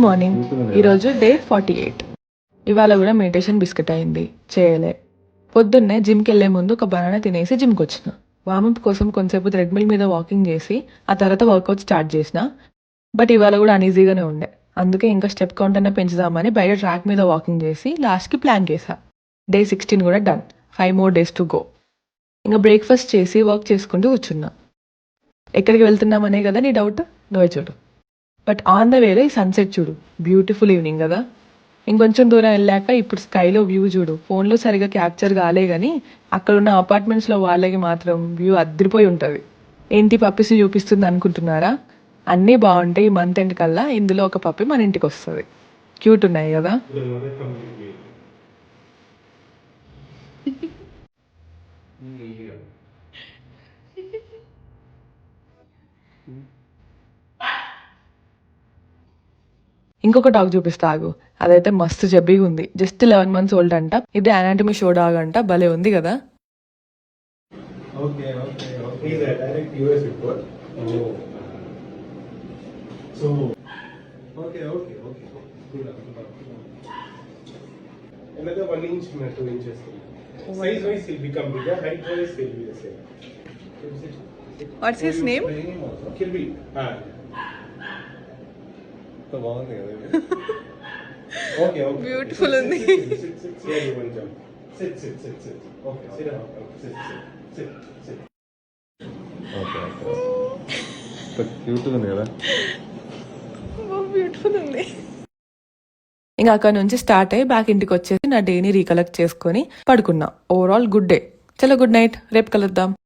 Good morning. ఈరోజు day 48. ఇవాళ కూడా మెడిటేషన్ బిస్కెట్ అయింది, చేయలే. పొద్దున్నే జిమ్కి వెళ్ళే ముందు ఒక బనానా తినేసి జిమ్కి వచ్చిన. వార్మప్ కోసం కొంతసేపు థ్రెడ్మిల్ మీద వాకింగ్ చేసి ఆ తర్వాత వర్కౌట్ స్టార్ట్ చేసిన. బట్ ఇవాళ కూడా అన్ఈజీగానే ఉండే. అందుకే ఇంకా స్టెప్ కౌంట్ అన్న పెంచుదామని బయట ట్రాక్ మీద వాకింగ్ చేసి లాస్ట్కి ప్లాన్ చేసా. డే 16 కూడా done. 5 more days to go. ఇంకా బ్రేక్ఫాస్ట్ చేసి వర్క్ చేసుకుంటూ కూర్చున్నా. ఎక్కడికి వెళ్తున్నామనే కదా నీ డౌట్, నువ్వే చూడు. బట్ ఆన్ ద వేలో ఈ సన్సెట్ చూడు, బ్యూటిఫుల్ ఈవినింగ్ కదా. ఇంకొంచెం దూరం వెళ్ళాక ఇప్పుడు స్కైలో వ్యూ చూడు. ఫోన్లో సరిగా క్యాప్చర్ కాలే కానీ అక్కడ ఉన్న అపార్ట్మెంట్స్లో వాళ్ళకి మాత్రం వ్యూ అదిరిపోయి ఉంటుంది. ఏంటి పప్పీస్ చూపిస్తుంది అనుకుంటున్నారా? అన్నీ బాగుంటాయి. ఈ మంత్ ఎండ్ కల్లా ఇందులో ఒక పప్పి మన ఇంటికి వస్తుంది. క్యూట్ ఉన్నాయి కదా. ఇంకొక డాగ్ చూపిస్తా ఆగు. అదైతే మస్తు జబ్బీగా ఉంది. జస్ట్ 11 months ఓల్డ్ అంట. ఇది అనాటమీ షో డాగ్ అంట. భలే ఉంది కదా. Another 1 inch and 2 inches. Size wise will become bigger, height wise will be the same. What's his name? Kirby. Okay. Beautiful ఉంది. Sit. Yeah, you want jump. Sit. Okay, sit down. Sit. Okay. క్యూట్గా ఉంది కదా. Beautiful ఉంది. ఇంకా అక్కడ నుంచి start అయ్యి back ఇంటికి వచ్చేసి నా డేని రీకలెక్ట్ చేసుకొని పడుకున్నా. Overall good day. చలో గుడ్ నైట్. రేపు కలుద్దాం.